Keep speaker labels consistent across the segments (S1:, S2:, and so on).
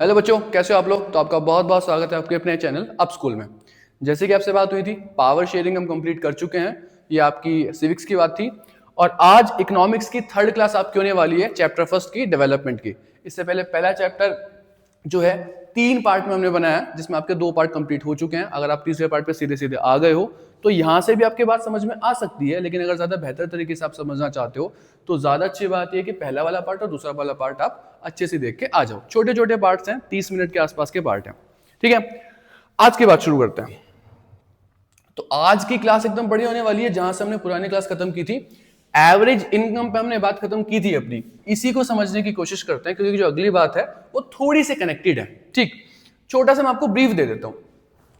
S1: Hello बच्चों, कैसे हो आप लोग। तो आपका बहुत बहुत स्वागत है आपके अपने चैनल अप स्कूल में। जैसे कि आपसे बात हुई थी, पावर शेयरिंग हम कंप्लीट कर चुके हैं। ये आपकी सिविक्स की बात थी और आज इकोनॉमिक्स की थर्ड क्लास आपकी होने वाली है, चैप्टर फर्स्ट की, डेवलपमेंट की। इससे पहले पहला चैप्टर जो है 3 पार्ट में हमने बनाया, जिसमें आपके 2 पार्ट कंप्लीट हो चुके हैं। अगर आप तीसरे पार्ट पे सीधे सीधे आ गए हो तो यहां से भी आपके बात समझ में आ सकती है, लेकिन अगर ज्यादा बेहतर तरीके से आप समझना चाहते हो तो ज्यादा अच्छी बात यह कि पहला वाला पार्ट और दूसरा वाला पार्ट आप अच्छे से देख के आ जाओ। छोटे छोटे पार्ट्स हैं, 30 मिनट के आसपास के पार्ट हैं। ठीक है, आज की बात शुरू करते हैं। तो आज की क्लास एकदम बढ़िया होने वाली है। जहां से हमने पुरानी क्लास खत्म की थी, एवरेज इनकम पे हमने बात खत्म की थी अपनी, इसी को समझने की कोशिश करते हैं, क्योंकि जो अगली बात है वो थोड़ी सी कनेक्टेड है। ठीक, छोटा सा मैं आपको ब्रीफ दे देता हूं।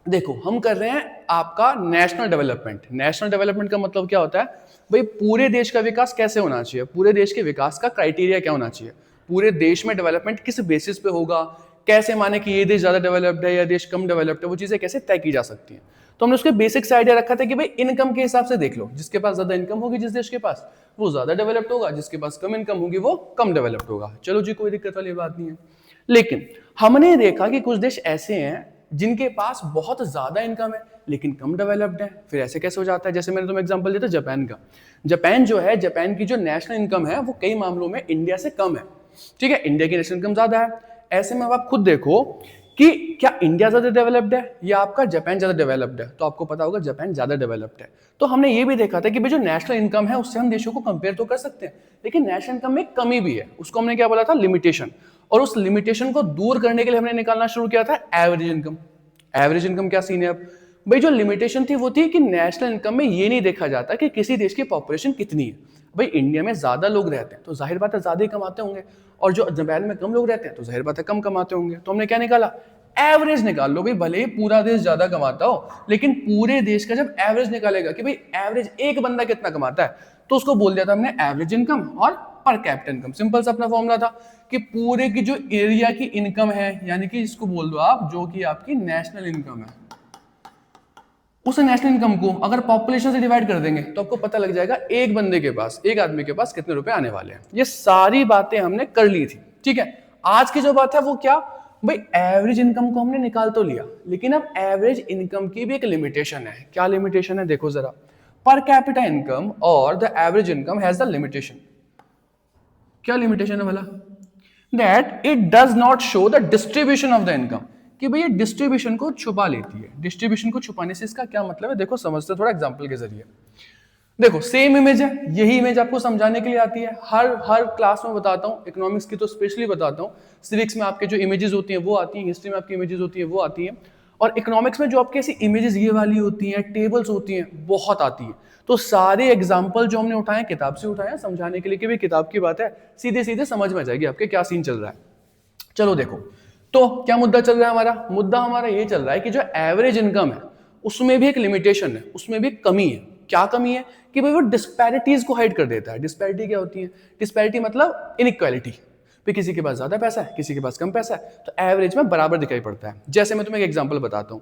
S1: देखो, हम कर रहे हैं आपका नेशनल डेवलपमेंट। नेशनल डेवलपमेंट का मतलब क्या होता है भाई, पूरे देश का विकास कैसे होना चाहिए, पूरे देश के विकास का क्राइटेरिया क्या होना चाहिए, पूरे देश में डेवलपमेंट किस बेसिस पे होगा, कैसे माने कि ये देश ज्यादा डेवलप्ड है या देश कम डेवलप्ड है, वो चीजें कैसे तय की जा सकती हैं। तो हमने उसके बेसिक से आइडिया रखा था कि भाई इनकम के हिसाब से देख लो, जिसके पास ज्यादा इनकम होगी जिस देश के पास, वो ज्यादा डेवलप्ड होगा, जिसके पास कम इनकम होगी वो कम डेवलप्ड होगा। चलो जी, कोई दिक्कत वाली बात नहीं है। लेकिन हमने देखा कि कुछ देश ऐसे हैं जिनके पास बहुत ज्यादा इनकम है लेकिन कम डेवलप्ड है। फिर ऐसे कैसे हो जाता है? जैसे मैंने तुम्हें एग्जांपल दिया था जापान का। जापान जो है, जापान की जो नेशनल इनकम है वो कई मामलों में इंडिया से कम है। ठीक है, इंडिया की नेशनल इनकम ज्यादा है। ऐसे में अब आप खुद देखो कि क्या इंडिया ज्यादा डेवलप्ड है या आपका जापान ज्यादा डेवलप्ड है, तो आपको पता होगा जापान ज्यादा डेवलप्ड है। तो हमने ये भी देखा था कि भाई जो नेशनल इनकम है उससे हम देशों को कंपेयर तो कर सकते हैं, लेकिन नेशनल इनकम में कमी भी है। उसको हमने क्या बोला था? लिमिटेशन। और उस लिमिटेशन को दूर करने के लिए हमने निकालना शुरू किया था एवरेज इनकम। एवरेज इनकम क्या सीन है अब भाई? जो लिमिटेशन थी वो थी कि नेशनल इनकम में ये नहीं देखा जाता कि किसी देश की पॉपुलेशन कितनी है। भाई इंडिया में ज्यादा लोग रहते हैं तो जाहिर बात है ज्यादा ही कमाते होंगे, और जो जापान में कम लोग रहते हैं तो जाहिर बात है कम कमाते होंगे। तो हमने क्या निकाला? एवरेज निकाल लो भाई। भले ही पूरा देश ज्यादा कमाता हो, लेकिन पूरे देश का जब एवरेज निकालेगा कि भाई एवरेज एक बंदा कितना कमाता है, तो उसको बोल दिया था हमने एवरेज इनकम और पर कैपिटा इनकम। सिंपल सा अपना फॉर्मूला था कि पूरे की जो एरिया की इनकम है, यानी कि इसको बोल दो आप जो कि आपकी नेशनल इनकम है, उस नेशनल इनकम को अगर पॉपुलेशन से डिवाइड कर देंगे तो आपको पता लग जाएगा एक बंदे के पास, एक आदमी के पास कितने रुपए आने वाले हैं। ये सारी बातें हमने कर ली थी। ठीक है, आज की जो बात है वो क्या भाई, एवरेज इनकम को हमने निकाल तो लिया, लेकिन अब एवरेज इनकम की भी एक लिमिटेशन है। क्या लिमिटेशन है? देखो जरा, पर कैपिटा इनकम और the average income has the limitation. क्या लिमिटेशन है भला? That it does not show the distribution of the income, कि भाई ये डिस्ट्रीब्यूशन को छुपा लेती है। डिस्ट्रीब्यूशन को छुपाने से इसका क्या मतलब है? देखो समझते थोड़ा एग्जांपल के जरिए। देखो सेम इमेज है, यही इमेज आपको समझाने के लिए आती है। हर क्लास में बताता हूँ, इकोनॉमिक्स की तो स्पेशली बताता हूँ। सिविक्स में आपके जो इमेजेस होती हैं वो आती हैं, हिस्ट्री में आपकी इमेजेस होती हैं वो आती हैं, और इकोनॉमिक्स में जो आपके ऐसी इमेजेस ये वाली होती हैं, टेबल्स होती हैं, बहुत आती है। तो सारे एग्जाम्पल जो हमने उठाए किताब से उठाए समझाने के लिए कि भाई किताब की बात है, सीधे सीधे समझ में आ जाएगी आपके क्या सीन चल रहा है। चलो देखो, तो क्या मुद्दा चल रहा है हमारा? मुद्दा हमारा ये चल रहा है कि जो एवरेज इनकम है उसमें भी एक लिमिटेशन है, उसमें भी एक कमी है। क्या कमी है? कि भाई वो डिस्पैरिटीज को हाइड कर देता है। डिस्पैरिटी क्या होती है? डिस्पैरिटी मतलब इनइक्वालिटी। फिर किसी के पास ज्यादा पैसा है, किसी के पास कम पैसा है, तो एवरेज में बराबर दिखाई पड़ता है। जैसे मैं तुम्हें एक एग्जांपल बताता हूं।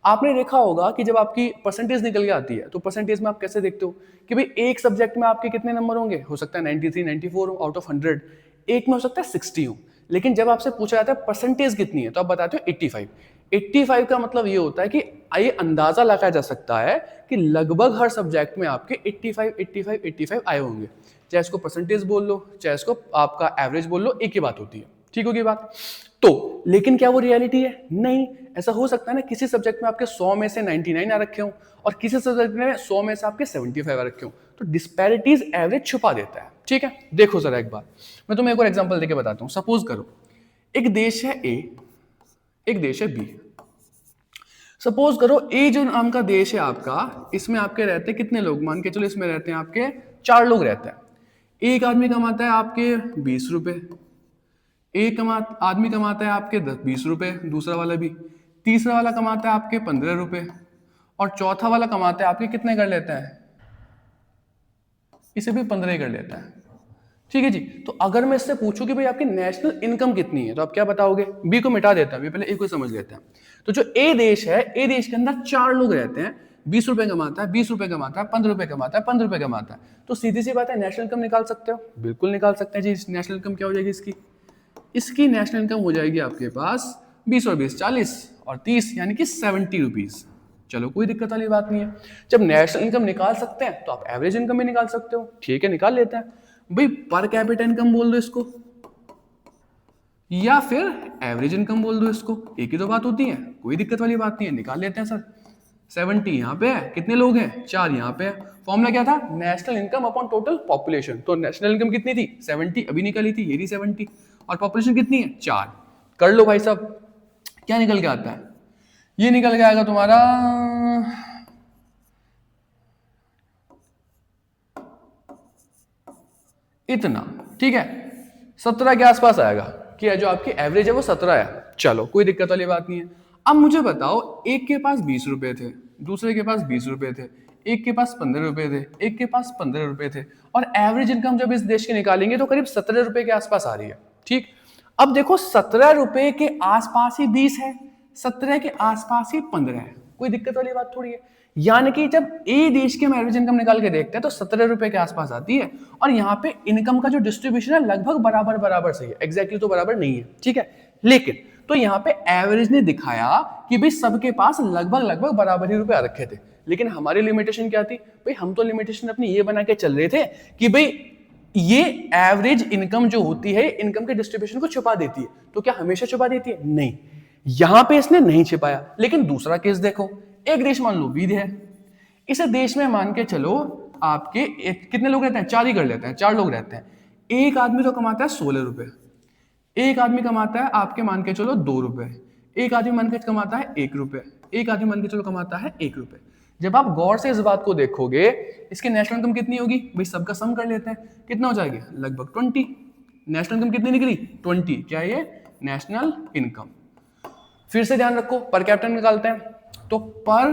S1: आपने देखा होगा कि जब आपकी परसेंटेज निकल के आती है तो परसेंटेज में आप कैसे देखते हो कि भाई एक सब्जेक्ट में आपके कितने नंबर होंगे? हो सकता है 93, 94 आउट ऑफ 100, एक में हो सकता है 60 हो। लेकिन जब आपसे पूछा जाता है परसेंटेज कितनी है, तो आप बताते हो 85। 85 का मतलब ये होता है कि ये अंदाजा लगाया जा सकता है कि लगभग हर सब्जेक्ट में आपके 85, 85, 85 आए होंगे। चाहे इसको परसेंटेज बोल लो, चाहे इसको आपका एवरेज बोल लो, एक ही बात होती है। ठीक होगी बात? तो लेकिन क्या वो रियलिटी है? नहीं। ऐसा हो सकता है ना किसी सब्जेक्ट में आपके 100 में से 99 आ रखे हो और किसी सब्जेक्ट में 100 में से आपके 75 आ रखे हो, तो डिस्पैरिटीज एवरेज छुपा देता है। ठीक है, देखो जरा एक बार मैं तुम्हें एक और एग्जांपल देके बताता हूं। सपोज करो एक देश है ए, एक देश है बी। सपोज करो ए जो नाम का देश है आपका, इसमें आपके रहते हैं कितने लोग? मान के चलो इसमें रहते हैं आपके 4 लोग रहते हैं। एक आदमी कमाता है आपके 20 रुपए, एक आदमी कमाता है आपके 20 रुपए, दूसरा वाला भी, तीसरा वाला कमाता है आपके 15 रुपए, और चौथा वाला कमाता है आपके कितने कर लेता है? इसे भी 15 कर लेता है। ठीक है जी। तो अगर मैं इससे पूछूं कि भाई आपकी नेशनल इनकम कितनी है, तो आप क्या बताओगे? बी को मिटा देता है, पहले ए को समझ लेते हैं। तो जो ए देश है, ए देश के अंदर 4 लोग रहते हैं, 20 रुपए कमाता है, 20 रुपए कमाता है, 15 रुपए कमाता है, 15 रुपए कमाता है। तो सीधी सी बात है, नेशनल इनकम निकाल सकते हो? बिल्कुल निकाल सकते हैं जी। नेशनल इनकम क्या हो जाएगी इसकी? इसकी नेशनल इनकम हो जाएगी आपके पास 20 और 20 40 और 30 यानी कि 70 रुपीज। चलो कोई दिक्कत वाली बात नहीं है। जब नेशनल इनकम निकाल सकते हैं तो आप एवरेज इनकम भी निकाल सकते हो। ठीक है, निकाल लेते हैं भाई। पर कैपिटा इनकम बोल दो इसको या फिर एवरेज इनकम बोल दो इसको, एक ही तो बात होती है, कोई दिक्कत वाली बात नहीं है। निकाल लेते हैं सर। 70 यहाँ पे है, कितने लोग हैं 4 यहाँ पे है। फॉर्मूला क्या था, national income upon total population. तो नेशनल इनकम कितनी थी 70, अभी निकली थी ये थी 70, और पॉपुलेशन कितनी है 4। कर लो भाई साहब, क्या निकल के आता है, ये निकल के आएगा तुम्हारा इतना। ठीक है, 17 के आसपास आएगा कि जो आपकी एवरेज है वो 17 है। चलो कोई दिक्कत वाली बात नहीं है। अब मुझे बताओ, एक के पास 20 रुपए थे, दूसरे के पास 20 रुपए थे, एक के पास 15 रुपए थे, एक के पास 15 रुपए थे, और एवरेज इनकम जब इस देश की निकालेंगे तो करीब 17 रुपए के आसपास आ रही है। ठीक, अब देखो 17 रुपए के आसपास ही 20 है, 17 के आसपास ही 15 है, कोई दिक्कत वाली बात थोड़ी है। यानी कि जब ए देश की हम एवरेज इनकम निकाल के देखते हैं तो 17 रुपए के आसपास आती है, और यहाँ पे इनकम का जो डिस्ट्रीब्यूशन है लगभग बराबर बराबर सही है, एग्जैक्टली तो बराबर नहीं है। ठीक है, लेकिन तो यहाँ पे एवरेज ने दिखाया कि भाई सबके पास लगभग लगभग बराबर ही रुपए आ रखे थे। लेकिन हमारी लिमिटेशन क्या थी भाई, हम तो लिमिटेशन अपनी ये बना के चल रहे थे कि भाई ये एवरेज इनकम जो होती है इनकम के डिस्ट्रीब्यूशन को छुपा देती है। तो क्या हमेशा छुपा देती है, नहीं, यहां पे इसने नहीं छिपाया। लेकिन दूसरा केस देखो, एक देश मान लो बी है, इस देश में मान के चलो आपके कितने लोग रहते हैं, 4 ही कर लेते हैं, 4 लोग रहते हैं। एक आदमी तो कमाता है 16 रुपए, एक आदमी कमाता है आपके मान के चलो 2 रुपए, एक आदमी मान के कमाता है 1 रुपए, एक आदमी मान के चलो कमाता है 1 रुपए। जब आप गौर से इस बात को देखोगे, इसकी नेशनल इनकम कितनी होगी भाई, सबका सम कर लेते हैं, कितना हो जाएगा लगभग 20। नेशनल इनकम कितनी निकली 20, क्या ये नेशनल इनकम। फिर से ध्यान रखो, पर कैपिटा निकालते हैं तो पर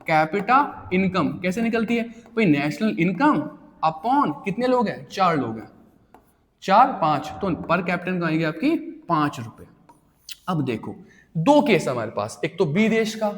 S1: कैपिटा इनकम कैसे निकलती है भाई, नेशनल इनकम अपॉन कितने लोग हैं 4 लोग हैं, 4 5, तो पर कैपिटा इनकम आएगी आपकी 5 रुपए। अब देखो दो केस हमारे पास, एक तो बी देश का,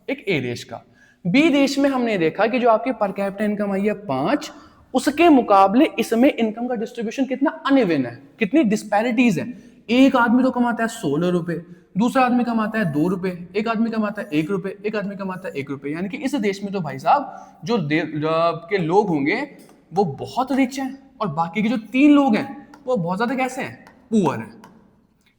S1: एक ए देश का। बी देश में हमने देखा कि जो आपकी पर कैपिटा इनकम आई है 5, उसके मुकाबले इसमें इनकम का डिस्ट्रीब्यूशन कितना अनइवन है, कितनी डिस्पैरिटीज है। एक आदमी तो कमाता है 16 रुपए, दूसरा आदमी कमाता है 2 रुपए, एक आदमी कमाता है 1 रुपए, एक आदमी कमाता है 1 रुपए। यानी कि इस देश में तो भाई साहब जो के लोग होंगे वो बहुत रिच हैं, और बाकी के जो 3 लोग हैं वो बहुत ज्यादा कैसे हैं, पुअर हैं।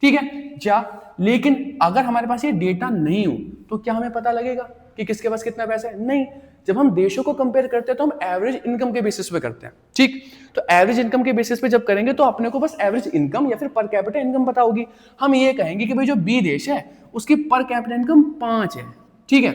S1: ठीक है जा, लेकिन अगर हमारे पास ये डेटा नहीं हो तो क्या हमें पता लगेगा कि किसके पास कितना पैसा है, नहीं। जब हम देशों को कंपेयर करते हैं तो हम एवरेज इनकम के बेसिस पे करते हैं। ठीक, तो एवरेज इनकम के बेसिस पे जब करेंगे तो अपने को बस एवरेज इनकम या फिर पर कैपिटा इनकम पता होगी। हम ये कहेंगे कि भाई जो बी देश है उसकी पर कैपिटा इनकम 5 है, ठीक है,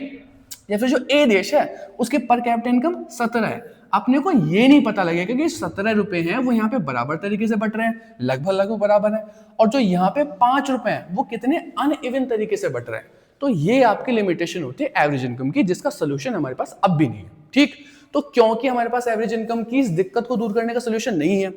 S1: या फिर जो ए देश है उसकी पर कैपिटा इनकम 17 है। अपने को ये नहीं पता लगेगा कि 17 रुपए हैं वो यहाँ पे बराबर तरीके से बट रहे हैं, लगभग लगभग बराबर है, और जो यहाँ पे 5 रुपए हैं वो कितने अनइवन तरीके से बट रहे हैं। तो ये आपकी लिमिटेशन होती है एवरेज इनकम की, जिसका सोल्यूशन हमारे पास अब भी नहीं है। ठीक, तो क्योंकि हमारे पास एवरेज इनकम की इस दिक्कत को दूर करने का सोल्यूशन नहीं है,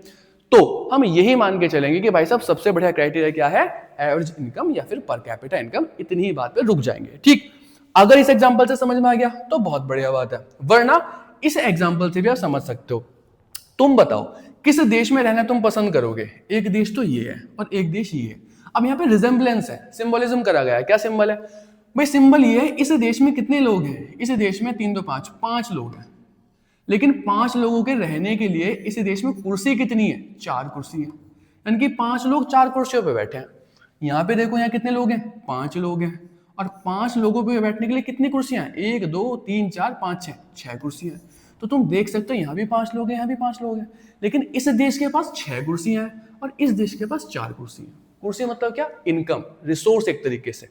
S1: तो हम यही मान के चलेंगे कि भाई साहब सबसे बढ़िया क्राइटेरिया क्या है, एवरेज इनकम या फिर पर कैपिटा इनकम, इतनी ही बात पे रुक जाएंगे। ठीक, अगर इस एग्जांपल से समझ में आ गया तो बहुत बढ़िया बात है, वरना इस एग्जांपल से भी आप समझ सकते हो। तुम बताओ किस देश में रहना तुम पसंद करोगे, एक देश तो ये है और एक देश ये है। अब यहाँ पे रिजेम्बलेंस है, सिंबोलिज्म करा गया है। क्या सिंबल है भाई, सिंबल ये है इस देश में कितने लोग हैं, इस देश में 3 2 5 5 लोग हैं, लेकिन 5 लोगों के रहने के लिए इस देश में कुर्सी कितनी है, 4 कुर्सी है, यानी कि 5 लोग 4 कुर्सियों पे बैठे हैं। यहाँ पे देखो यहाँ कितने लोग हैं, 5 लोग हैं, और 5 लोगों पे बैठने के लिए कितनी कुर्सियां हैं, 1 2 3 4 5 6 कुर्सियां हैं। तो तुम देख सकते हो यहाँ भी 5 लोग हैं, यहाँ भी 5 लोग हैं, लेकिन इस देश के पास 6 कुर्सियां हैं और इस देश के पास 4 कुर्सी हैं। कुर्सी मतलब क्या, इनकम, रिसोर्स एक तरीके से।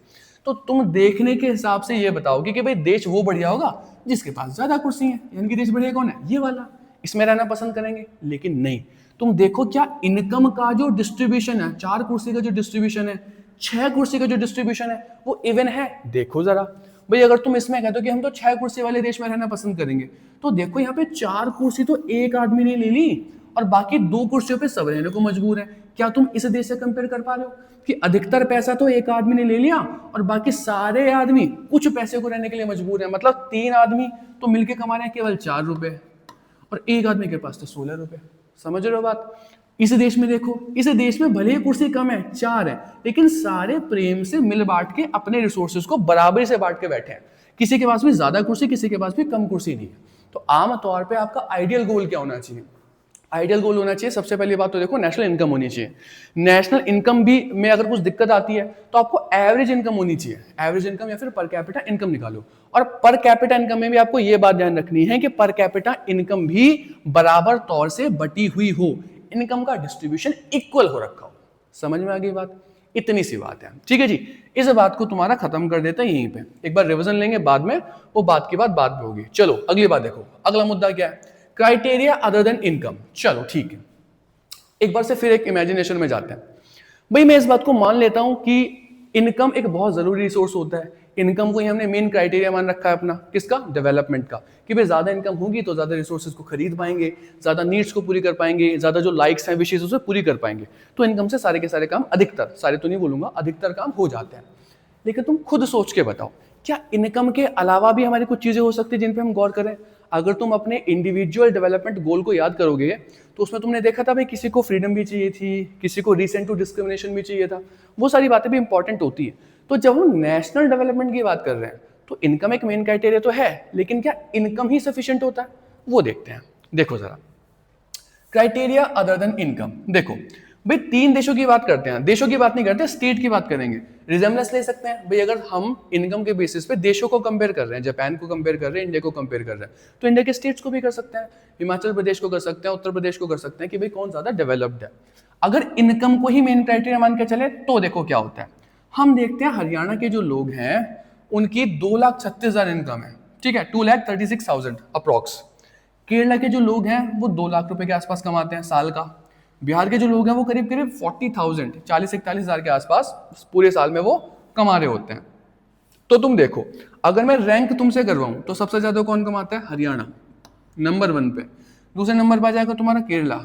S1: तो तुम देखने के हिसाब से ये बताओगे कि भाई देश वो बढ़िया होगा जिसके पास ज्यादा कुर्सी है, यानी कि देश बढ़िया कौन है, ये वाला, इसमें रहना पसंद करेंगे। लेकिन नहीं, तुम देखो क्या इनकम का जो डिस्ट्रीब्यूशन है, 4 कुर्सी का जो डिस्ट्रीब्यूशन है, 6 कुर्सी का जो डिस्ट्रीब्यूशन है, वो इवन है। देखो जरा भाई, अगर तुम इसमें कहते हो कि हम तो 6 कुर्सी वाले देश में रहना पसंद करेंगे, तो देखो यहाँ पे 4 कुर्सी तो एक आदमी ने ले ली और बाकी 2 कुर्सियों पे सब रहने को मजबूर है। क्या तुम इस देश से कंपेयर कर पा रहे हो कि अधिकतर पैसा तो एक आदमी ने ले लिया और बाकी सारे आदमी कुछ पैसे को रहने के लिए मजबूर है। मतलब 3 आदमी तो मिलके कमा रहे हैं केवल 4 रुपए और एक आदमी के पास तो 16 रुपए। समझ रहे हो बात? इस देश में देखो, इस देश में भले ही कुर्सी कम है, 4 है, लेकिन सारे प्रेम से मिल बांट के अपने रिसोर्सेज को बराबरी से बांट के बैठे हैं। किसी के पास भी ज्यादा कुर्सी, किसी के पास भी कम कुर्सी नहीं है। तो आम तौर पे आपका आइडियल गोल क्या होना चाहिए? आइडियल गोल होना चाहिए, सबसे पहली बात तो देखो नेशनल इनकम होनी चाहिए। नेशनल इनकम भी में अगर कुछ दिक्कत आती है तो आपको एवरेज इनकम होनी चाहिए। एवरेज इनकम या फिर पर कैपिटा इनकम निकालो। और पर कैपिटा इनकम में भी आपको यह बात ध्यान रखनी है कि पर कैपिटा इनकम भी बराबर तौर से बटी हुई हो, इनकम का डिस्ट्रीब्यूशन इक्वल हो रखा हो। समझ में आ गई बात? इतनी सी बात है, ठीक है जी। इस बात को तुम्हारा खत्म कर देता है यहीं पे, एक बार रिवीजन लेंगे बाद में, वो बात की बात बाद में होगी। चलो अगली बात देखो, अगला मुद्दा क्या है? Criteria other than income. चलो ठीक है, एक बार से फिर एक इमेजिनेशन में जाते हैं। भाई मैं इस बात को मान लेता हूं कि इनकम एक बहुत जरूरी रिसोर्स होता है। इनकम को ही हमने मेन क्राइटेरिया मान रखा है अपना, किसका? डेवलपमेंट का, कि भाई ज्यादा इनकम होगी तो ज्यादा रिसोर्सेज को खरीद पाएंगे, ज्यादा नीड्स को पूरी कर पाएंगे, ज्यादा जो लाइक्स हैं विशेष उसे पूरी कर पाएंगे। तो इनकम से सारे के सारे काम, अधिकतर, सारे तो नहीं बोलूंगा, अधिकतर काम हो जाते हैं। लेकिन तुम खुद सोच के बताओ, क्या इनकम के अलावा भी हमारी कुछ चीजें हो सकती है जिन पे हम गौर करें? अगर तुम अपने इंडिविजुअल डेवलपमेंट गोल को याद करोगे तो उसमें तुमने देखा था भाई किसी को फ्रीडम भी चाहिए थी, किसी को रीसेंट टू डिस्क्रिमिनेशन भी चाहिए था। वो सारी बातें भी इंपॉर्टेंट होती है। तो जब हम नेशनल डेवलपमेंट की बात कर रहे हैं तो इनकम एक मेन क्राइटेरिया तो है, लेकिन क्या इनकम ही सफिशिएंट होता है? वो देखते हैं। देखो जरा, क्राइटेरिया अदर देन इनकम। देखो भाई 3 देशों की बात करते हैं, देशों की बात नहीं करते, स्टेट की बात करेंगे। रिजेम्बलेंस ले सकते हैं भाई, अगर हम इनकम के बेसिस पे देशों को कंपेयर कर रहे हैं, जापान को कंपेयर कर रहे हैं, इंडिया को कंपेयर कर रहे हैं, तो इंडिया के स्टेट्स को भी कर सकते हैं, हिमाचल प्रदेश को कर सकते हैं, उत्तर प्रदेश को कर सकते हैं कि भाई कौन ज्यादा डेवलप्ड है। अगर इनकम को ही मेन क्राइटेरिया मान के चले तो देखो क्या होता है। हम देखते हैं हरियाणा के जो लोग हैं उनकी 2,36,000 इनकम है, ठीक है, 2,36,000 अप्रॉक्स। केरला के जो लोग हैं वो 2 लाख रुपए के आसपास कमाते हैं साल का। बिहार के जो लोग हैं वो करीब करीब 40,000, 40-41,000 के आसपास पूरे साल में वो कमा रहे होते हैं। तो तुम देखो, अगर मैं रैंक तुमसे करवाऊं तो सबसे ज्यादा कौन कमाता है? हरियाणा नंबर 1 पे, दूसरे नंबर पर आ जाएगा तुम्हारा केरला,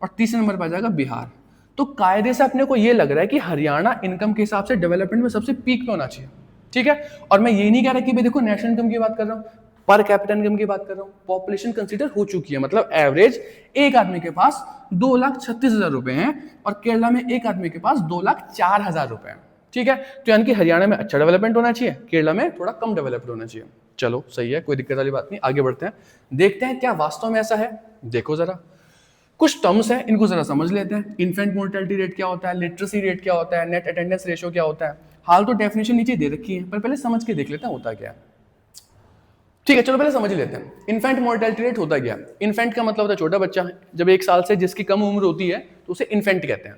S1: और तीसरे नंबर पर आ जाएगा बिहार। तो कायदे से अपने को ये लग रहा है कि हरियाणा इनकम के हिसाब से डेवलपमेंट में सबसे पीक पे होना चाहिए, ठीक है। और मैं ये नहीं कह रहा कि भाई देखो नेशनल इनकम की बात कर रहा हूँ, पर कैपिटल इनकम की बात कर रहा हूँ। पॉपुलेशन कंसीडर हो चुकी है, मतलब एवरेज एक आदमी के पास 2,36,000 रुपए हैं और केरला में एक आदमी के पास 2,04,000 रुपए हैं, ठीक है। तो यानी कि हरियाणा में अच्छा डेवलपमेंट होना चाहिए, केरला में थोड़ा कम डेवलप्ड होना चाहिए। चलो सही है, कोई दिक्कत वाली बात नहीं, आगे बढ़ते हैं, देखते हैं क्या वास्तव में ऐसा है। देखो जरा, कुछ टर्म्स हैं, इनको जरा समझ लेते हैं। इन्फेंट मोर्टेलिटी रेट क्या होता है, लिटरेसी रेट क्या होता है, नेट अटेंडेंस रेशियो क्या होता है। हाल तो डेफिनेशन नीचे दे रखी है, पर पहले समझ के देख लेते हैं होता क्या है, ठीक है। चलो पहले समझ लेते हैं इन्फेंट मोर्टेलिटी रेट होता क्या है। इन्फेंट का मतलब होता है छोटा बच्चा, जब 1 साल से जिसकी कम उम्र होती है तो उसे इन्फेंट कहते हैं।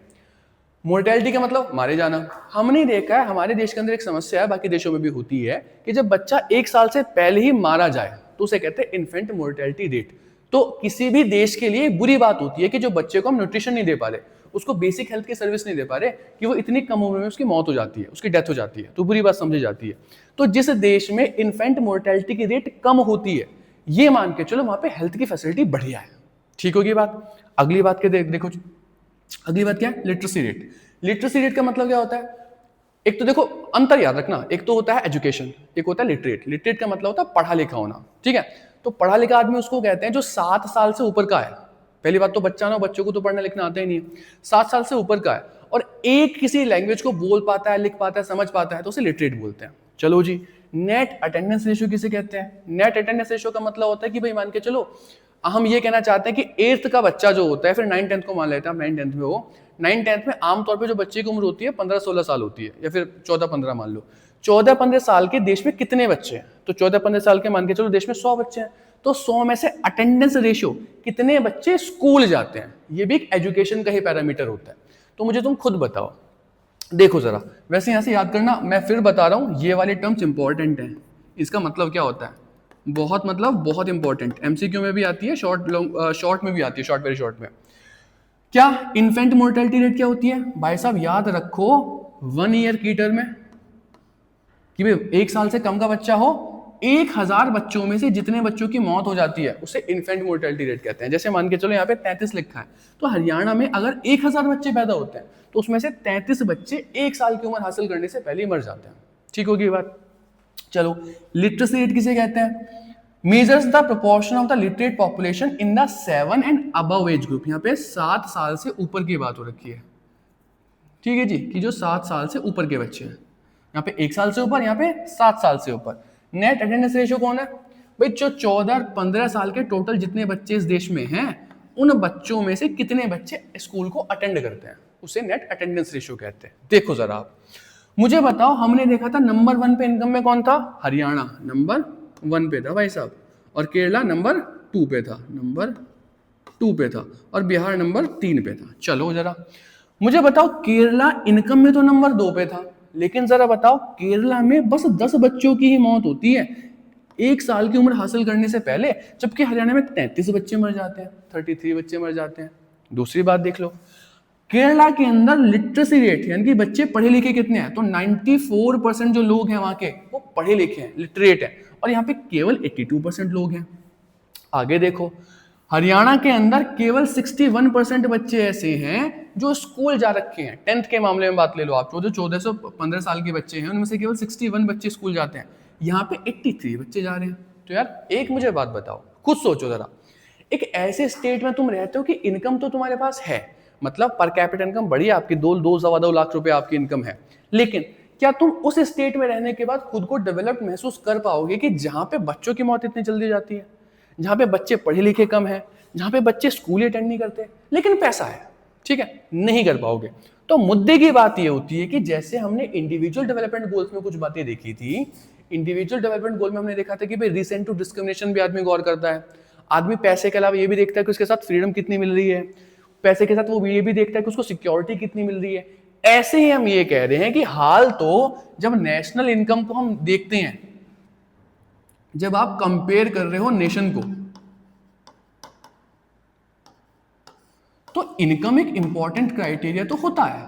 S1: मोर्टेलिटी का मतलब मारे जाना। हमने देखा है हमारे देश के अंदर एक समस्या है, बाकी देशों में भी होती है, कि जब बच्चा 1 साल से पहले ही मारा जाए तो उसे कहते हैं इन्फेंट मोर्टेलिटी रेट। तो किसी भी देश के लिए बुरी बात होती है कि जो बच्चे को हम न्यूट्रिशन नहीं दे पा रहे, उसको बेसिक हेल्थ की सर्विस नहीं दे पा रहे, कि वो इतनी कम उम्र में उसकी मौत हो जाती है, उसकी डेथ हो जाती है, तो बुरी बात समझी जाती है। तो जिस देश में इन्फेंट मोर्टेलिटी की रेट कम होती है, ये मान के चलो वहां पे हेल्थ की फैसिलिटी बढ़िया है, ठीक होगी बात। अगली बात के देखो, अगली बात क्या है? Literacy rate. लिटरेसी रेट का मतलब क्या होता है? एक तो देखो अंतर याद रखना, एक तो होता है एजुकेशन, एक होता है लिटरेट। लिटरेट का मतलब होता है पढ़ा लिखा होना, ठीक है। तो पढ़ा लिखा आदमी उसको कहते हैं जो 7 साल से ऊपर का है। पहली बात तो बच्चा ना, बच्चों को तो पढ़ना लिखना आता ही नहीं है, 7 साल से ऊपर का है और एक किसी लैंग्वेज को बोल पाता है, लिख पाता है, समझ पाता है, तो उसे लिटरेट बोलते हैं। चलो जी, नेट अटेंडेंस रेशियो किसे कहते हैं? नेट अटेंडेंस रेशियो का मतलब होता है कि भाई मान के चलो हम ये कहना चाहते हैं कि 8th का बच्चा जो होता है, फिर 9th 10th को मान लेते हैं, 9th 10th में हो, 9th 10th में आमतौर पे जो बच्चे की उम्र होती है 15-16 साल होती है, या फिर 14-15 मान लो। 14-15 साल के देश में कितने बच्चे हैं? तो 14-15 साल के मान के चलो देश में 100 बच्चे हैं, तो 100 में से अटेंडेंस रेशियो कितने बच्चे स्कूल जाते हैं, ये भी एक एजुकेशन का ही पैरामीटर होता है। तो मुझे तुम खुद बताओ, देखो जरा, वैसे यहां से याद करना, मैं फिर बता रहा हूं ये वाले टर्म्स इंपॉर्टेंट हैं। इसका मतलब क्या होता है? बहुत मतलब बहुत इंपॉर्टेंट, एमसीक्यू में भी आती है, शॉर्ट में भी आती है, शॉर्ट वेरी शॉर्ट में। क्या इन्फेंट मोर्टेलिटी रेट क्या होती है भाई साहब? याद रखो 1 ईयर की टर्म में, कि भाई 1 साल से कम का बच्चा हो, 1000 बच्चों में से जितने बच्चों की मौत हो जाती है उसे इन्फेंट मोर्टेलिटी रेट कहते हैं। जैसे मान के चलो यहाँ पे 33 लिखा है, तो हरियाणा में अगर 1000 बच्चे पैदा होते हैं तो उसमें से 33 बच्चे 1 साल की उम्र हासिल करने से पहले ही मर जाते हैं, ठीक होगी बात। चलो लिटरेसी रेट किसे कहते हैं? Measures the proportion of the literate population in the 7 and above age group. यहाँ पे 7 साल से ऊपर की बात हो रखी है, ठीक है जी, कि जो 7 साल से ऊपर के बच्चे हैं, यहाँ पे 1 साल से ऊपर, यहाँ पे 7 साल से ऊपर। नेट अटेंडेंस रेशियो कौन है भाई? जो 14-15 साल के टोटल जितने बच्चे इस देश में हैं, उन बच्चों में से कितने बच्चे स्कूल को अटेंड करते हैं, उसे नेट अटेंडेंस रेशियो कहते हैं। देखो जरा आप मुझे बताओ, हमने देखा था नंबर 1 पे इनकम में कौन था? हरियाणा नंबर 1 पे था भाई साहब, और केरला नंबर 2 पे था, नंबर 2 पे था, और बिहार नंबर 3 पे था। चलो जरा मुझे बताओ, केरला इनकम में तो नंबर 2 पे था, लेकिन जरा बताओ केरला में बस 10 बच्चों की ही मौत होती है 1 साल की उम्र हासिल करने से पहले, जबकि हरियाणा में 33 बच्चे मर जाते हैं, 33 बच्चे मर जाते हैं। दूसरी बात देख लो, केरला के अंदर लिटरेसी रेट यानी कि बच्चे पढ़े लिखे कितने हैं? तो 94% जो लोग हैं वहां के वो पढ़े लिखे हैं, लिटरेट हैं, और यहाँ पे केवल 82% लोग हैं। आगे देखो, हरियाणा के अंदर केवल 61% बच्चे ऐसे हैं जो स्कूल जा रखे हैं। 10th के मामले में बात ले लो आप, जो 14 से 15 साल के बच्चे हैं उनमें से केवल 61 बच्चे स्कूल जाते हैं, यहाँ पे 83 बच्चे जा रहे हैं। तो यार एक मुझे बात बताओ, खुद सोचो जरा, एक ऐसे स्टेट में तुम रहते हो कि इनकम तो तुम्हारे पास है, मतलब पर कैपिटा इनकम बढ़िया आपकी 2-2.25 लाख रुपए आपकी इनकम है, लेकिन क्या तुम उस स्टेट में रहने के बाद खुद को डेवलप्ड महसूस कर पाओगे कि जहां पे बच्चों की मौत इतनी जल्दी जाती है, जहां पे बच्चे पढ़े लिखे कम है, जहां पे बच्चे स्कूल अटेंड नहीं करते, लेकिन पैसा है, ठीक है, नहीं कर पाओगे। तो मुद्दे की बात यह होती है कि जैसे हमने इंडिविजुअल डेवलपमेंट गोल्स में कुछ बातें देखी थी, इंडिविजुअल डेवलपमेंट गोल में हमने देखा था कि भाई रिसेंट टू डिस्क्रिमिनेशन भी आदमी गौर करता है, आदमी पैसे के अलावा ये भी देखता है कि उसके साथ फ्रीडम कितनी मिल रही है, पैसे के साथ वो ये भी देखता है कि उसको सिक्योरिटी कितनी मिल रही है। ऐसे ही हम ये कह रहे हैं कि हाल तो जब नेशनल इनकम को हम देखते हैं, जब आप कंपेयर कर रहे हो नेशन को, तो इनकम एक इंपॉर्टेंट क्राइटेरिया तो होता है,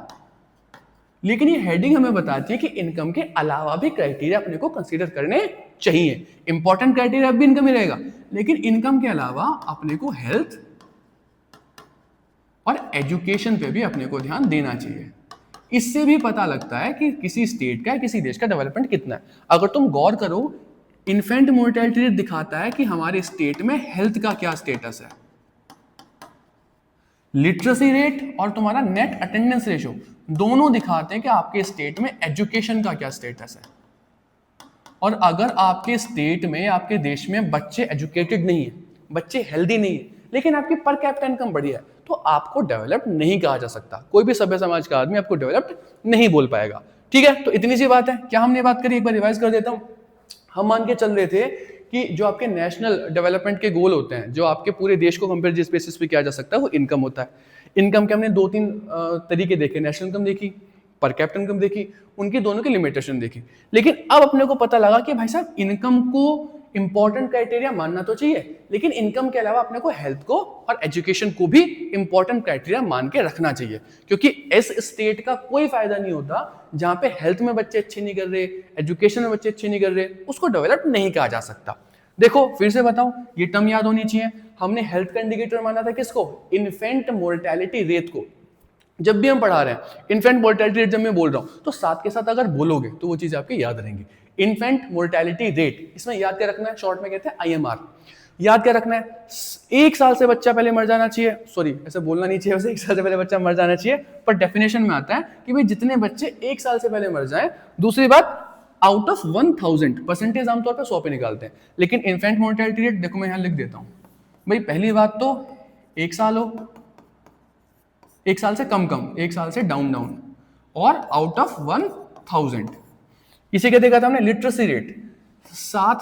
S1: लेकिन ये हेडिंग हमें बताती है कि इनकम के अलावा भी क्राइटेरिया अपने को कंसीडर करने चाहिए। इंपॉर्टेंट क्राइटेरिया अब भी इनकम ही रहेगा, लेकिन इनकम के अलावा अपने को हेल्थ और एजुकेशन पे भी अपने को ध्यान देना चाहिए। इससे भी पता लगता है कि किसी स्टेट का, किसी देश का डेवलपमेंट कितना है। अगर तुम गौर करो, इन्फेंट मोर्टेलिटी रेट दिखाता है कि हमारे स्टेट में हेल्थ का क्या स्टेटस है, लिटरेसी रेट और तुम्हारा नेट अटेंडेंस रेशियो दोनों दिखाते हैं कि आपके स्टेट में एजुकेशन का क्या स्टेटस है। और अगर आपके स्टेट में, आपके देश में बच्चे एजुकेटेड नहीं है, बच्चे हेल्दी नहीं है, लेकिन आपकी पर कैपिटा इनकम बढ़िया है, तो आपको डेवलप्ड नहीं कहा जा सकता। कोई भी सभ्य समाज का आदमी आपको डेवलप्ड नहीं बोल पाएगा, ठीक है। तो इतनी सी बात है। क्या हमने बात करी, एक बार रिवाइज कर देता हूं। हम मान के चल रहे थे कि जो आपके नेशनल डेवलपमेंट के गोल होते हैं, जो आपके पूरे देश को कंपेयर जिस बेसिस पे किया जा सकता है, वो इनकम होता है। इनकम के हमने 2-3 तरीके देखे, नेशनल इनकम देखी, पर कैपिटा इनकम देखी, उनकी दोनों की लिमिटेशन देखी। लेकिन अब अपने को पता लगा कि भाई साहब इनकम को इंपॉर्टेंट क्राइटेरिया मानना तो चाहिए, लेकिन इनकम के अलावा अपने को हेल्थ को और एजुकेशन को भी इंपॉर्टेंट क्राइटेरिया मान के रखना चाहिए, क्योंकि इस स्टेट का कोई फायदा नहीं होता जहां पे हेल्थ में बच्चे अच्छे नहीं कर रहे, एजुकेशन में बच्चे अच्छे नहीं कर रहे, उसको डेवलप नहीं कहा जा सकता। देखो फिर से बताओ, ये टर्म याद होनी चाहिए। हमने हेल्थ का इंडिकेटर माना था किसको? इन्फेंट मोर्टेलिटी रेट को। जब भी हम पढ़ा रहे हैं इन्फेंट मोर्टेलिटी रेट, जब मैं बोल रहा हूं तो साथ के साथ अगर बोलोगे तो वो चीज आपकी याद रहेंगी। इन्फेंट मोर्टेलिटी रेट, इसमें याद क्या रखना है, शॉर्ट में कहते हैं IMR। याद क्या रखना है, 1 साल से बच्चा पहले मर जाना चाहिए, सॉरी ऐसे बोलना नहीं चाहिए वैसे, 1 साल से पहले बच्चा मर जाना चाहिए, पर डेफिनेशन में आता है कि भाई जितने बच्चे 1 साल से पहले मर जाए। दूसरी बात, आउट ऑफ 1000, परसेंटेज आमतौर पर 100 पे निकालते हैं, लेकिन इन्फेंट मोर्टेलिटी रेट देखो मैं यहां लिख देता हूं। भाई पहली बात तो 1 साल हो, 1 साल से कम, 1 साल से डाउन, और आउट ऑफ 1000। इसे क्या देखा था हमने, लिटरेसी रेट 7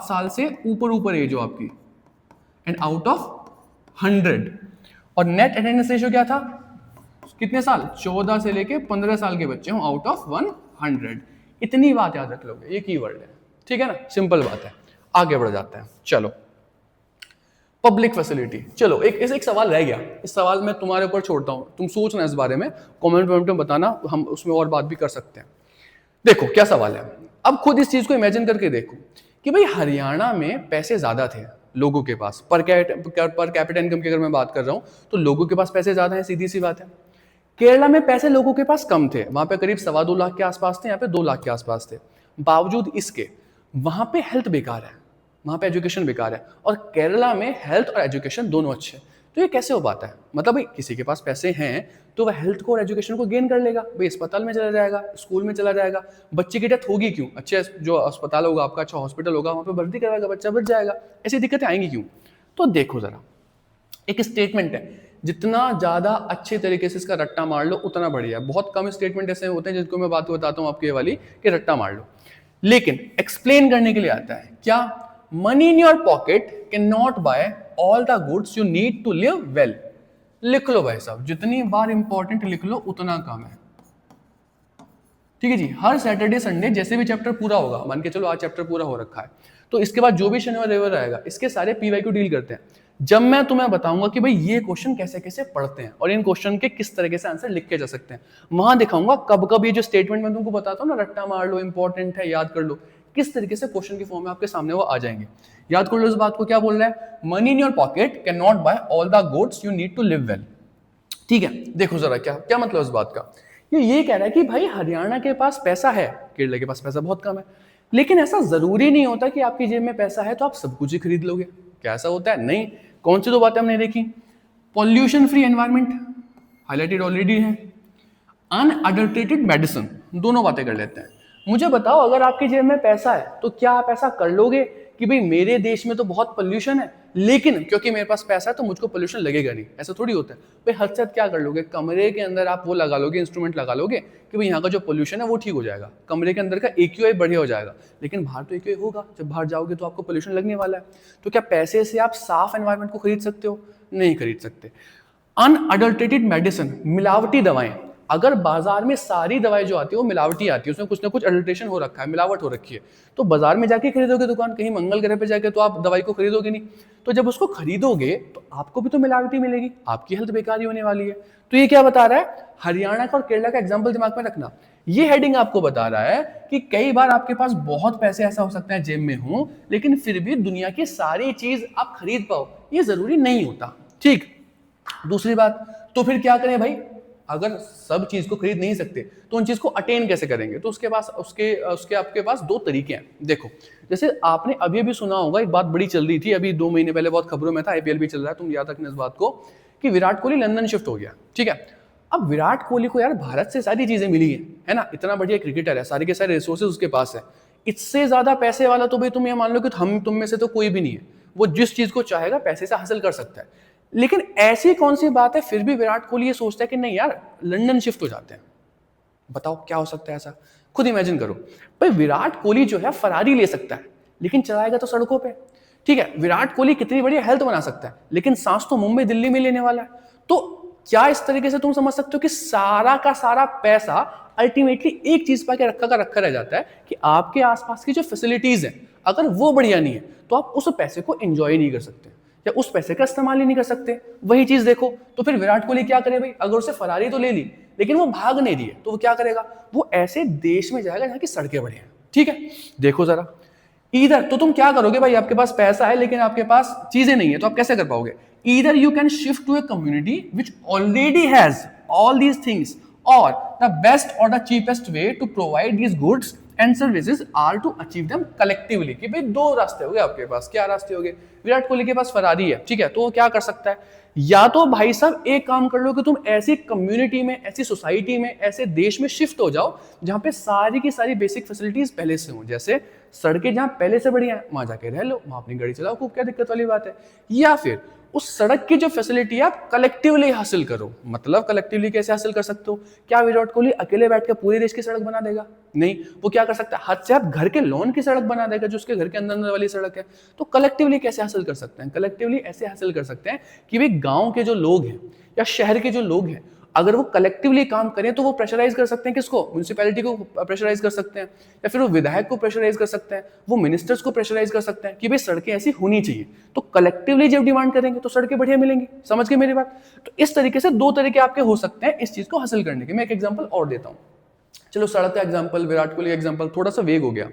S1: साल से ऊपर एज हो आपकी, एंड आउट ऑफ 100। और नेट अटेंडेंस रेशियो क्या था, कितने साल, 14 से लेके 15 साल के बच्चे हो, आउट ऑफ 100। इतनी बात याद रख लोगे, ये कीवर्ड है, ठीक है ना, सिंपल बात है। आगे बढ़ जाते हैं, चलो पब्लिक फैसिलिटी। चलो एक सवाल रह गया, इस सवाल में तुम्हारे ऊपर छोड़ता हूं, तुम सोचना इस बारे में, कमेंट में बताना, हम उसमें और बात भी कर सकते हैं। देखो क्या सवाल है, अब खुद इस चीज को इमेजिन करके देखो कि भाई हरियाणा में पैसे ज्यादा थे लोगों के पास, पर कैपिटा इनकम की अगर मैं बात कर रहा हूं तो लोगों के पास पैसे ज्यादा है, सीधी सी बात है। केरला में पैसे लोगों के पास कम थे, वहां पे करीब 2.25 लाख के आसपास थे, यहाँ पे 2 लाख के आसपास थे। बावजूद इसके वहां पे हेल्थ बेकार है, वहाँ पे एजुकेशन बेकार है, और केरला में हेल्थ और एजुकेशन दोनों अच्छे हैं। तो ये कैसे हो पाता है? मतलब भाई किसी के पास पैसे हैं तो वह हेल्थ को और एजुकेशन को गेन कर लेगा, भाई अस्पताल में चला जाएगा, स्कूल में चला जाएगा, बच्चे की डेथ होगी क्यों? अच्छे जो अस्पताल होगा आपका, अच्छा हॉस्पिटल होगा, वहाँ पे भर्ती कराएगा, बच्चा बच जाएगा, ऐसी दिक्कतें आएंगी क्यों? तो देखो जरा, एक स्टेटमेंट है, जितना ज्यादा अच्छे तरीके से इसका रट्टा मार लो उतना बढ़िया है। बहुत कम स्टेटमेंट ऐसे होते हैं जिनको मैं बात बताता हूँ आपके वाली कि रट्टा मार लो, लेकिन एक्सप्लेन करने के लिए आता है क्या? Money in your pocket can not buy all the goods you need to live well. लिख लो भाई साहब, जितनी बार इंपॉर्टेंट लिख लो उतना कम है, ठीक है जी। हर सैटरडे संडे जैसे भी चैप्टर पूरा होगा, मान के चलो आज चैप्टर पूरा हो रखा है, तो इसके बाद जो भी शनिवार रविवार आएगा इसके सारे पीवाईक्यू डील करते हैं। जब मैं तुम्हें बताऊंगा कि भाई ये क्वेश्चन कैसे कैसे पढ़ते हैं और इन क्वेश्चन के किस तरीके से आंसर लिखे जा सकते हैं, वहां दिखाऊंगा कब कब ये जो स्टेटमेंट मैं तुमको बताता हूँ ना, रट्टा मार लो, इंपॉर्टेंट है, याद कर लो, किस तरीके से क्वेश्चन की फॉर्म में आपके सामने वो आ जाएंगे। याद कर लो इस बात को, क्या बोल रहा है? Money in your pocket can not buy all the goods you need to live well. ठीक है, देखो जरा क्या क्या मतलब इस बात का। ये कह रहा है कि भाई हरियाणा के पास पैसा है, केरला के पास पैसा बहुत कम है, लेकिन ऐसा जरूरी नहीं होता कि आपकी जेब में पैसा है तो आप सब कुछ ही खरीद लोगे। क्या ऐसा होता है? नहीं। कौन सी दो बातें हमने देखी? Pollution free environment highlighted already है, अनअडल्टेटेड मेडिसिन, दोनों बातें कर लेते हैं। मुझे बताओ, अगर आपकी जेब में पैसा है तो क्या आप ऐसा कर लोगे कि भाई मेरे देश में तो बहुत पॉल्यूशन है, लेकिन क्योंकि मेरे पास पैसा है तो मुझको पॉल्यूशन लगेगा नहीं? ऐसा थोड़ी होता है भाई। हद से हद क्या कर लोगे? कमरे के अंदर आप वो लगा लोगे, इंस्ट्रूमेंट लगा लोगे कि भाई यहाँ का जो पॉल्यूशन है वो ठीक हो जाएगा, कमरे के अंदर का AQI बढ़िया हो जाएगा। लेकिन बाहर तो AQI होगा, जब बाहर जाओगे तो आपको पॉल्यूशन लगने वाला है। तो क्या पैसे से आप साफ एनवायरमेंट को खरीद सकते हो? नहीं खरीद सकते। अनअडल्टेटेड मेडिसिन, मिलावटी दवाएं, अगर बाजार में सारी दवाएं जो आती है वो मिलावटी आती है, उसमें कुछ ना कुछ अडल्ट्रेशन हो रखा है, मिलावट हो रखी है, तो बाजार में जाके खरीदोगे दुकान, कहीं मंगल ग्रह पे जाके तो आप दवाई को खरीदोगे नहीं। तो जब उसको खरीदोगे तो आपको भी तो मिलावटी मिलेगी, आपकी हेल्थ बेकार ही होने वाली है। तो ये क्या बता रहा है? हरियाणा का और केरला का एग्जाम्पल दिमाग में रखना। ये हेडिंग आपको बता रहा है कि कई बार आपके पास बहुत पैसे ऐसा हो सकता है जेब में हो, लेकिन फिर भी दुनिया की सारी चीज आप खरीद पाओ, ये जरूरी नहीं होता। ठीक। दूसरी बात, तो फिर क्या करें भाई? अगर सब चीज को खरीद नहीं सकते तो उन चीज को अटेन कैसे करेंगे? तो उसके पास उसके आपके पास दो तरीके हैं। देखो, जैसे आपने अभी भी सुना होगा, एक बात बड़ी चल रही थी अभी 2 महीने पहले, बहुत खबरों में था, IPL भी चल रहा है, तुम याद रखना इस बात को, कि विराट कोहली लंदन शिफ्ट हो गया। ठीक है, अब विराट कोहली को यार भारत से सारी चीजें मिली है ना, इतना बढ़िया क्रिकेटर है, सारे के सारे रिसोर्सेज उसके पास है, इससे ज्यादा पैसे वाला तो भाई तुम ये मान लो कि हम तुम में से तो कोई भी नहीं है। वो जिस चीज को चाहेगा पैसे से हासिल कर सकता है। लेकिन ऐसी कौन सी बात है फिर भी विराट कोहली ये सोचता है कि नहीं यार लंदन शिफ्ट हो जाते हैं? बताओ क्या हो सकता है ऐसा? खुद इमेजिन करो भाई, विराट कोहली जो है फरारी ले सकता है लेकिन चलाएगा तो सड़कों पे। ठीक है, विराट कोहली कितनी बढ़िया हेल्थ बना सकता है, लेकिन सांस तो मुंबई दिल्ली में लेने वाला है। तो क्या इस तरीके से तुम समझ सकते हो कि सारा का सारा पैसा अल्टीमेटली एक चीज पर रखा रह जाता है कि आपके आसपास की जो फैसिलिटीज है अगर वो बढ़िया नहीं है तो आप उस पैसे को एंजॉय नहीं कर सकते या उस पैसे का इस्तेमाल ही नहीं कर सकते। वही चीज देखो, तो फिर विराट कोहली क्या करे भाई? अगर उसे फरारी तो ले ली लेकिन वो भाग नहीं रही है तो वो क्या करेगा? वो ऐसे देश में जाएगा जहां की सड़कें बढ़िया हैं। ठीक है, देखो जरा, इधर तो तुम क्या करोगे भाई? आपके पास पैसा है लेकिन आपके पास चीजें नहीं है, तो आप कैसे कर पाओगे? Either you can shift to a community which already has all these things, or the best or the cheapest way to provide these goods and services are to achieve them collectively. कि भाई दो रास्ते हो गए आपके पास। क्या रास्ते हो गए? विराट कोहली के पास फरारी है, ठीक है, तो वो क्या कर सकता है? या तो भाई साहब एक काम कर लो कि तुम ऐसी कम्युनिटी में, ऐसी सोसाइटी में, ऐसे देश में शिफ्ट हो जाओ जहां पे सारी की सारी बेसिक फैसिलिटीज पहले से हो, जैसे सड़कें जहां पहले से बढ़िया है वहां जाके रह लो, वहां अपनी गाड़ी चलाओ, खूब, क्या दिक्कत वाली बात है। या फिर उस सड़क की जो फैसिलिटी है आप कलेक्टिवली हासिल करो। मतलब कलेक्टिवली कैसे हासिल कर सकते हो? क्या विराट कोहली अकेले बैठ के पूरे देश की सड़क बना देगा? नहीं, वो क्या कर सकता है? हद से हद घर के लॉन की सड़क बना देगा जो उसके घर के अंदर वाली सड़क है। तो कलेक्टिवली कैसे हासिल कर सकते हैं? कलेक्टिवली ऐसे हासिल कर सकते हैं कि भाई गांव के जो लोग हैं या शहर के जो लोग हैं अगर वो कलेक्टिवली काम करें तो वो प्रेशराइज कर सकते हैं किसको? म्युनिसिपैलिटी को प्रेशराइज कर सकते हैं, या फिर वो विधायक को प्रेशराइज कर सकते हैं, वो मिनिस्टर्स को प्रेशराइज कर सकते हैं कि भाई सड़कें ऐसी होनी चाहिए। तो कलेक्टिवली जब डिमांड करेंगे तो सड़कें बढ़िया मिलेंगी। समझ गए मेरी बात? तो इस तरीके से दो तरीके आपके हो सकते हैं इस चीज को हासिल करने के। मैं एक एग्जाम्पल और देता हूँ। चलो सड़क का एग्जाम्पल, विराट कोहली का एग्जाम्पल थोड़ा सा वेग हो गया।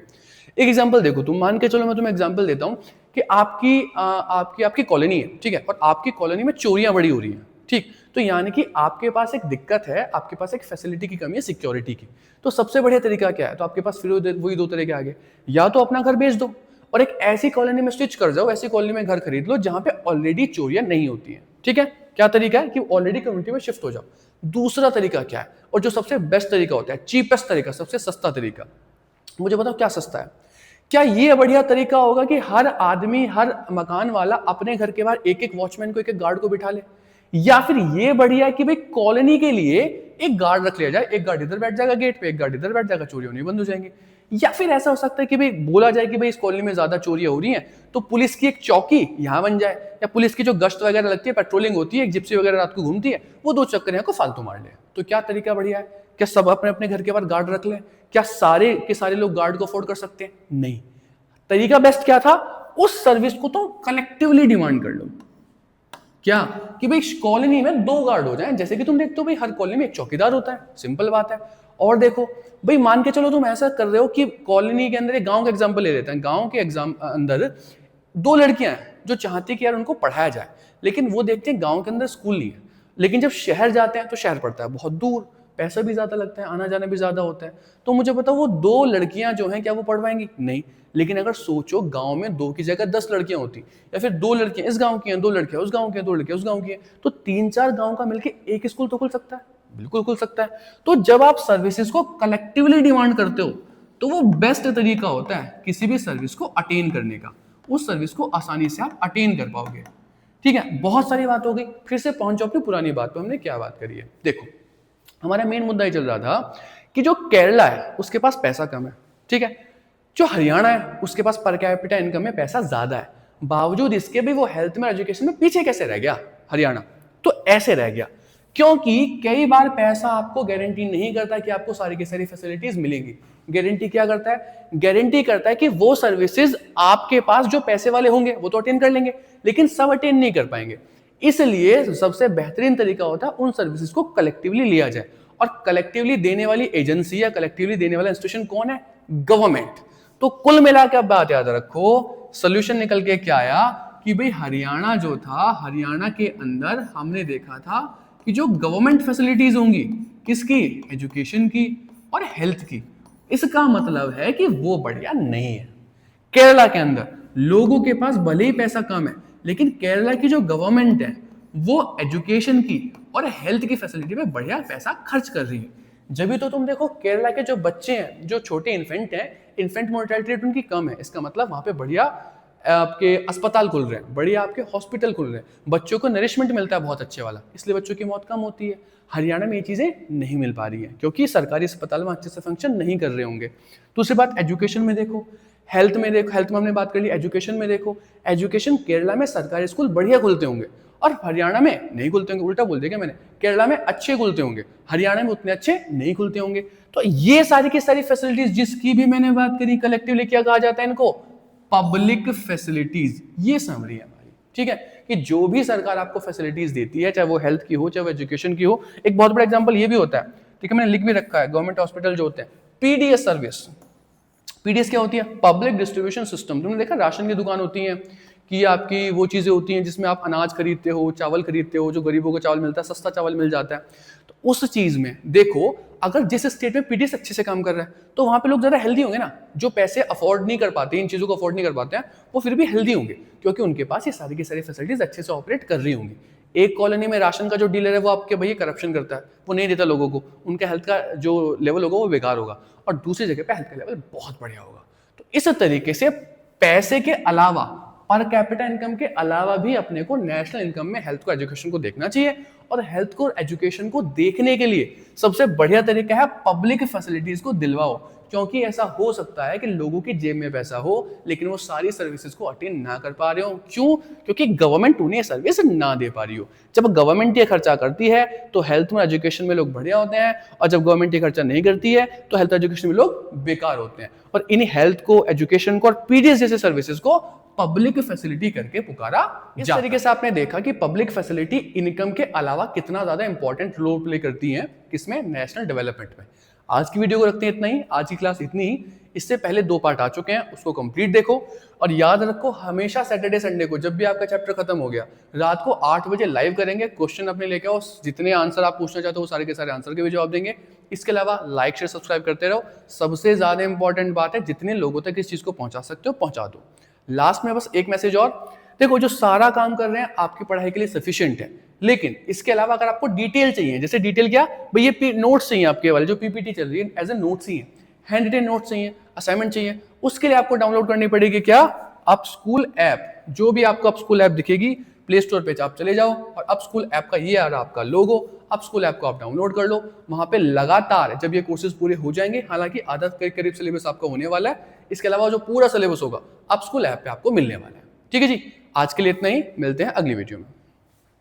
S1: एक एग्जाम्पल देखो, तुम मान के चलो, मैं तुम्हें एग्जाम्पल देता हूँ कि आपकी कॉलोनी है, ठीक है, और आपकी कॉलोनी में चोरियां बड़ी हो रही हैं। ठीक, तो यानी कि आपके पास एक दिक्कत है, आपके पास एक फैसिलिटी की कमी है, सिक्योरिटी की। तो सबसे बढ़िया तरीका क्या है? तो आपके पास फिर वही दो तरीके आ गए। या तो अपना घर बेच दो, और एक ऐसी कॉलोनी में स्विच कर जाओ, ऐसी कॉलोनी में घर खरीद लो जहां पे ऑलरेडी चोरियां नहीं होती हैं। ठीक है, क्या तरीका है कि ऑलरेडी कम्युनिटी में शिफ्ट हो जाओ। दूसरा तरीका क्या है, और जो सबसे बेस्ट तरीका होता है, चीपेस्ट तरीका, सबसे सस्ता तरीका, मुझे बताओ क्या सस्ता है? क्या ये बढ़िया तरीका होगा कि हर आदमी, हर मकान वाला अपने घर के बाहर एक एक वॉचमैन को, एक एक गार्ड को बिठा ले? या फिर ये बढ़िया है कि भाई कॉलोनी के लिए एक गार्ड रख लिया जाए, एक गार्ड इधर बैठ जाएगा गेट पे, एक गार्ड इधर बैठ जाएगा, चोरी होनी बंद हो जाएंगी। या फिर ऐसा हो सकता है कि भाई बोला जाए कि भाई इस कॉलोनी में ज्यादा चोरियां हो रही हैं, तो पुलिस की एक चौकी यहां बन जाए, या पुलिस की जो गश्त वगैरह लगती है, पेट्रोलिंग होती है, एक जिप्सी वगैरह रात को घूमती है, वो 2 चक्कर यहाँ को फालतू मार ले। तो क्या तरीका बढ़िया है? क्या सब अपने अपने घर के बाहर गार्ड रख लें? क्या सारे के सारे लोग गार्ड को अफोर्ड कर सकते हैं? नहीं। तरीका बेस्ट क्या था? उस सर्विस को तो कलेक्टिवली डिमांड कर लो। क्या कि भाई कॉलोनी में 2 गार्ड हो जाएं, जैसे कि तुम देखते हो भाई हर कॉलोनी में एक चौकीदार होता है, सिंपल बात है। और देखो भाई, मान के चलो तुम ऐसा कर रहे हो कि कॉलोनी के अंदर, एक गांव का एग्जांपल ले लेते हैं, गांव के अंदर 2 लड़कियां हैं जो चाहती कि यार उनको पढ़ाया जाए, लेकिन वो देखते हैं गांव के अंदर स्कूल नहीं है। लेकिन जब शहर जाते हैं तो शहर पड़ता है बहुत दूर, पैसा भी ज्यादा लगता है, आना जाना भी ज्यादा होता है। तो मुझे बताओ वो 2 लड़कियां जो हैं, क्या वो पढ़ पाएंगी? नहीं। लेकिन अगर सोचो गांव में 2 की जगह 10 लड़कियां होती, या फिर 2 लड़कियां इस गांव की हैं, 2 लड़कियां उस गांव की हैं, 2 लड़कियां उस गांव की हैं, तो 3-4 गांव का मिलकर एक स्कूल तो खुल सकता है, बिल्कुल खुल सकता है। तो जब आप सर्विसेज को कलेक्टिवली डिमांड करते हो, तो वो बेस्ट तरीका होता है किसी भी सर्विस को अटेन करने का। उस सर्विस को आसानी से आप अटेन कर पाओगे। ठीक है, बहुत सारी बात हो गई, फिर से पहुंचो अपनी पुरानी बात पे। हमने क्या बात करी है? देखो, हमारा मेन मुद्दा ये चल रहा था कि जो केरला है उसके पास पैसा कम है, ठीक है, जो हरियाणा है उसके पास पर कैपिटा इनकम में पैसा ज्यादा है, बावजूद इसके भी वो हेल्थ में, एजुकेशन में पीछे कैसे रह गया हरियाणा? तो ऐसे रह गया क्योंकि कई बार पैसा आपको गारंटी नहीं करता कि आपको सारी की सारी फैसिलिटीज मिलेंगी। गारंटी क्या करता है? गारंटी करता है कि वो सर्विसेज आपके पास जो पैसे वाले होंगे वो तो अटेंड कर लेंगे, लेकिन सब अटेंड नहीं कर पाएंगे। इसलिए सबसे बेहतरीन तरीका होता है उन सर्विसेज को कलेक्टिवली लिया जाए। और कलेक्टिवली देने वाली एजेंसी या कलेक्टिवली देने वाला इंस्टीट्यूशन कौन है? गवर्नमेंट। तो कुल मिलाकर आप बात याद रखो, सोल्यूशन निकल के क्या आया कि भाई हरियाणा जो था, हरियाणा के अंदर हमने देखा था कि जो गवर्नमेंट फैसिलिटीज होंगी, किसकी? एजुकेशन की और हेल्थ की, इसका मतलब है कि वो बढ़िया नहीं है। केरला के अंदर लोगों के पास भले ही पैसा कम है, लेकिन केरला की जो गवर्नमेंट है वो एजुकेशन की और हेल्थ की फैसिलिटी में बढ़िया पैसा खर्च कर रही है। जब भी तो तुम देखो केरला के जो बच्चे हैं, जो छोटे इन्फेंट हैं, इन्फेंट मोर्टेलिटी रेट उनकी कम है। इसका मतलब वहां पे बढ़िया आपके अस्पताल खुल रहे हैं, बढ़िया आपके हॉस्पिटल खुल रहे हैं, बच्चों को नरिशमेंट मिलता है बहुत अच्छे वाला, इसलिए बच्चों की मौत कम होती है। हरियाणा में ये चीजें नहीं मिल पा रही है क्योंकि सरकारी अस्पताल में अच्छे से फंक्शन नहीं कर रहे होंगे। दूसरी बात, एजुकेशन में देखो, हेल्थ में देखो, हेल्थ में हमने बात कर ली, एजुकेशन में देखो, एजुकेशन केरला में सरकारी स्कूल बढ़िया खुलते होंगे और हरियाणा में नहीं खुलते होंगे। उल्टा बोल दिया मैंने, केरला में अच्छे खुलते होंगे, हरियाणा में उतने अच्छे नहीं खुलते होंगे। तो ये सारी की सारी फैसिलिटीज जिसकी भी मैंने बात करी, कलेक्टिवली क्या कहा जाता है इनको? Public facilities. ये समरी है हमारी, ठीक है, कि जो भी सरकार आपको फैसिलिटीज देती है, चाहे वो हेल्थ की हो, चाहे वो एजुकेशन की हो। एक बहुत बड़ा एग्जांपल ये भी होता है, ठीक है, मैंने लिख भी रखा है, गवर्नमेंट हॉस्पिटल जो होते हैं, पीडीएस सर्विस। पीडीएस क्या होती है? Public distribution system. तुमने देखा राशन की दुकान होती है कि आपकी वो चीजें होती हैं जिसमें आप अनाज खरीदते हो, चावल खरीदते हो, जो गरीबों को चावल मिलता है, सस्ता चावल मिल जाता है। तो उस चीज में देखो, अगर जिस स्टेट में पीडीएस अच्छे से काम कर रहा है तो वहां पे लोग ज्यादा हेल्दी होंगे ना। जो पैसे अफोर्ड नहीं कर पाते, इन चीजों को अफोर्ड नहीं कर पाते हैं, वो फिर भी हेल्दी होंगे क्योंकि उनके पास ये सारी की सारी फैसिलिटीज अच्छे से ऑपरेट कर रही होंगी। एक कॉलोनी में राशन का जो डीलर है वो आपके भैया करप्शन करता है, वो नहीं देता लोगों को, उनका हेल्थ का जो लेवल होगा वो बेकार होगा, और दूसरी जगह पे हेल्थ का लेवल बहुत बढ़िया होगा। तो इस तरीके से पैसे के अलावा, पर कैपिटा इनकम के अलावा भी अपने को नेशनल इनकम में हेल्थ को, एजुकेशन को देखना चाहिए। और हेल्थ को, एजुकेशन को देखने के लिए सबसे बढ़िया तरीका है पब्लिक फैसिलिटीज को दिलवाओ, क्योंकि ऐसा हो सकता है कि लोगों की जेब में पैसा हो लेकिन वो सारी सर्विसेज को अटेंड ना कर पा रहे हो। क्यों? क्योंकि गवर्नमेंट उन्हें ये सर्विस ना दे पा रही हो। जब गवर्नमेंट ये खर्चा करती है तो हेल्थ में, एजुकेशन में लोग बढ़िया होते हैं, और जब गवर्नमेंट ये खर्चा नहीं करती है तो हेल्थ एजुकेशन में लोग बेकार होते हैं। और इन हेल्थ को, एजुकेशन को और पीडीएस जैसे सर्विसेज को पब्लिक फैसिलिटी करके पुकारा। इस तरीके से आपने देखा कि पब्लिक फैसिलिटी इनकम के अलावा कितना ज्यादा इंपॉर्टेंट रोल प्ले करती है किसमें? नेशनल डेवलपमेंट में। आज की वीडियो को रखते हैं इतना ही, आज की क्लास इतनी ही। इससे पहले 2 पार्ट आ चुके हैं, उसको कंप्लीट देखो। और याद रखो, हमेशा सैटरडे संडे को जब भी आपका चैप्टर खत्म हो गया, रात को 8 बजे लाइव करेंगे, क्वेश्चन अपने लेके आओ, जितने आंसर आप पूछना चाहते हो वो सारे के सारे आंसर के भी जवाब देंगे। इसके अलावा लाइक शेयर सब्सक्राइब करते रहो। सबसे ज्यादा इंपॉर्टेंट बात है, जितने लोगों तक इस चीज को पहुंचा सकते हो पहुंचा दो। लास्ट में बस एक मैसेज और, देखो जो सारा काम कर रहे हैं आपकी पढ़ाई के लिए सफिशिएंट है, लेकिन इसके अलावा अगर आपको डिटेल चाहिए, जैसे डिटेल क्या भाई, ये नोट्स चाहिए आपके वाले जो पीपीटी चल रही है एज ए नोट्स ही है, हैंड रिटन नोट्स चाहिए, असाइनमेंट चाहिए, उसके लिए आपको डाउनलोड करनी पड़ेगी क्या, अपस्कूल ऐप। जो भी आपको अपस्कूल ऐप दिखेगी प्ले स्टोर पे आप चले जाओ और अपस्कूल ऐप का ये आ रहा आपका लोगो, अपस्कूल ऐप को आप डाउनलोड कर लो। वहां पे लगातार जब ये कोर्सेज पूरे हो जाएंगे, हालांकि आधा के करीब सिलेबस आपका होने वाला है, इसके अलावा जो पूरा सिलेबस होगा अपस्कूल ऐप पे आपको मिलने वाला है। ठीक है जी, आज के लिए इतना ही, मिलते हैं अगली वीडियो में।